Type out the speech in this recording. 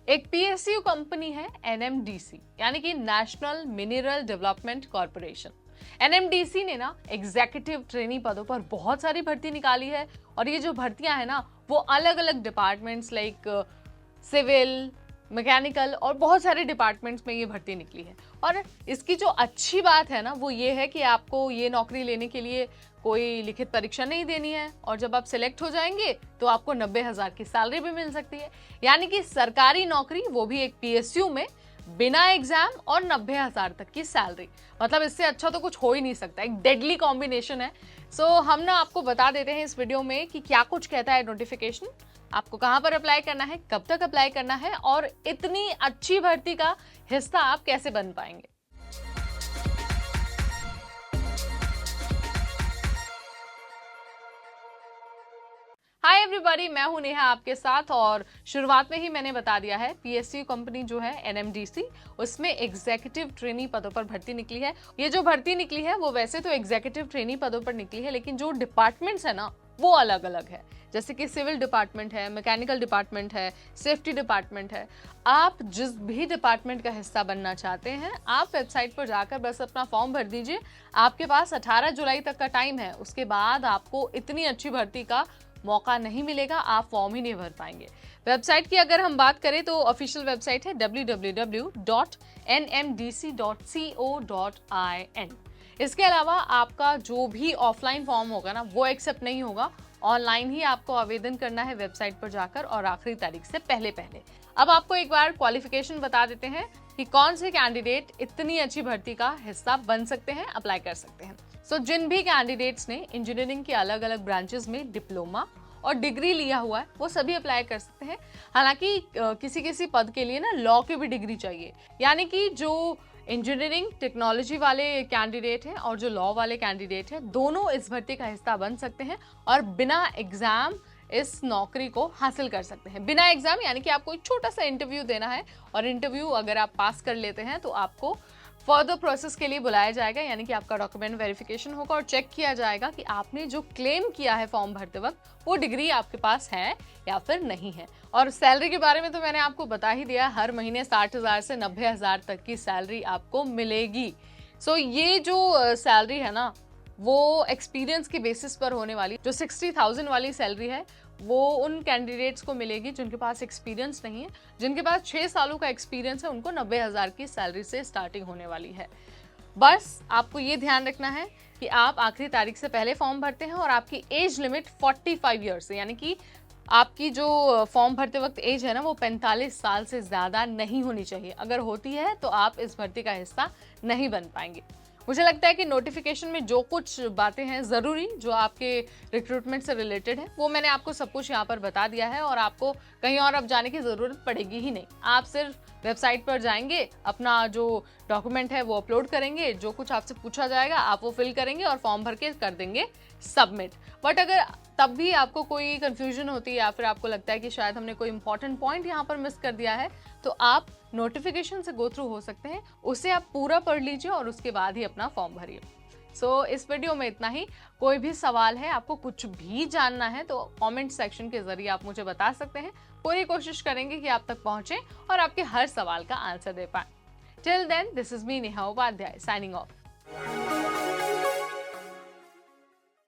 एक PSU company है NMDC, यानी कि national mineral development corporation. NMDC ने ना एग्जीक्यूटिव ट्रेनी पदों पर बहुत सारी भर्ती निकाली है, और ये जो भर्तियां हैं ना वो अलग अलग डिपार्टमेंट्स लाइक सिविल, मैकेनिकल और बहुत सारे डिपार्टमेंट्स में ये भर्ती निकली है। और इसकी जो अच्छी बात है ना वो ये है कि आपको ये नौकरी लेने के लिए कोई लिखित परीक्षा नहीं देनी है, और जब आप सिलेक्ट हो जाएंगे तो आपको 90,000 की सैलरी भी मिल सकती है, यानी कि सरकारी नौकरी, वो भी एक पीएसयू में, बिना एग्जाम और 90,000 तक की सैलरी। मतलब इससे अच्छा तो कुछ हो ही नहीं सकता, एक डेडली कॉम्बिनेशन है। सो हम ना आपको बता देते हैं इस वीडियो में कि क्या कुछ कहता है नोटिफिकेशन, आपको कहां पर अप्लाई करना है, कब तक अप्लाई करना है, और इतनी अच्छी भर्ती का हिस्सा आप कैसे बन पाएंगे। हाय एवरीबॉडी, मैं हूं नेहा आपके साथ, और शुरुआत में ही मैंने बता दिया है पीएसयू कंपनी जो है एनएमडीसी, उसमें एग्जीक्यूटिव ट्रेनी पदों पर भर्ती निकली है। ये जो भर्ती निकली है वो वैसे तो एग्जीक्यूटिव ट्रेनी पदों पर निकली है, लेकिन जो डिपार्टमेंट्स है ना वो अलग अलग है। जैसे कि सिविल डिपार्टमेंट है, मैकेनिकल डिपार्टमेंट है, सेफ्टी डिपार्टमेंट है। आप जिस भी डिपार्टमेंट का हिस्सा बनना चाहते हैं, आप वेबसाइट पर जाकर बस अपना फॉर्म भर दीजिए। आपके पास 18 जुलाई तक का टाइम है, उसके बाद आपको इतनी अच्छी भर्ती का मौका नहीं मिलेगा, आप फॉर्म ही नहीं भर पाएंगे। वेबसाइट की अगर हम बात करें तो ऑफिशियल वेबसाइट है www.nmdc.co.in। इसके अलावा आपका जो भी ऑफलाइन फॉर्म होगा ना वो एक्सेप्ट नहीं होगा, ऑनलाइन ही आपको आवेदन करना है वेबसाइट पर जाकर, और आखिरी तारीख से पहले पहले। अब आपको एक बार क्वालिफिकेशन बता देते हैं कि कौन से कैंडिडेट इतनी अच्छी भर्ती का हिस्सा बन सकते हैं, अप्लाई कर सकते हैं। जिन भी कैंडिडेट्स ने इंजीनियरिंग के अलग अलग ब्रांचेस में डिप्लोमा और डिग्री लिया हुआ है वो सभी अप्लाई कर सकते हैं। हालांकि किसी किसी पद के लिए ना लॉ की भी डिग्री चाहिए, यानी कि जो इंजीनियरिंग टेक्नोलॉजी वाले कैंडिडेट हैं और जो लॉ वाले कैंडिडेट हैं, दोनों इस भर्ती का हिस्सा बन सकते हैं और बिना एग्जाम इस नौकरी को हासिल कर सकते हैं। बिना एग्जाम यानी कि आपको एक छोटा सा इंटरव्यू देना है, और इंटरव्यू अगर आप पास कर लेते हैं तो आपको फर्दर प्रोसेस के लिए बुलाया जाएगा, यानी कि आपका डॉक्यूमेंट वेरिफिकेशन होगा और चेक किया जाएगा कि आपने जो क्लेम किया है फॉर्म भरते वक्त वो डिग्री आपके पास है या फिर नहीं है। और सैलरी के बारे में तो मैंने आपको बता ही दिया, हर महीने 60,000 से 90,000 तक की सैलरी आपको मिलेगी। ये जो सैलरी है ना वो एक्सपीरियंस के बेसिस पर होने वाली, जो 60,000 वाली सैलरी है वो उन कैंडिडेट्स को मिलेगी जिनके पास एक्सपीरियंस नहीं है। जिनके पास 6 सालों का एक्सपीरियंस है उनको 90,000 की सैलरी से स्टार्टिंग होने वाली है। बस आपको ये ध्यान रखना है कि आप आखिरी तारीख से पहले फॉर्म भरते हैं, और आपकी एज लिमिट 45 ईयर्स है, यानी कि आपकी जो फॉर्म भरते वक्त एज है ना वो 45 साल से ज़्यादा नहीं होनी चाहिए। अगर होती है तो आप इस भर्ती का हिस्सा नहीं बन पाएंगे। मुझे लगता है कि नोटिफिकेशन में जो कुछ बातें हैं ज़रूरी, जो आपके रिक्रूटमेंट से रिलेटेड है, वो मैंने आपको सब कुछ यहाँ पर बता दिया है, और आपको कहीं और अब जाने की ज़रूरत पड़ेगी ही नहीं। आप सिर्फ वेबसाइट पर जाएंगे, अपना जो डॉक्यूमेंट है वो अपलोड करेंगे, जो कुछ आपसे पूछा जाएगा आप वो फिल करेंगे और फॉर्म भर के कर देंगे सबमिट। बट अगर तब भी आपको कोई कंफ्यूजन होती है या फिर आपको लगता है कि शायद हमने कोई इंपॉर्टेंट पॉइंट यहाँ पर मिस कर दिया है, तो आप नोटिफिकेशन से गो थ्रू हो सकते हैं, उसे आप पूरा पढ़ लीजिए और उसके बाद ही अपना फॉर्म भरिए। इस वीडियो में इतना ही। कोई भी सवाल है, आपको कुछ भी जानना है, तो कमेंट सेक्शन के जरिए आप मुझे बता सकते हैं। पूरी कोशिश करेंगे कि आप तक पहुंचे और आपके हर सवाल का आंसर दे पाए। Till then, this is me Neha Upadhyay, signing of.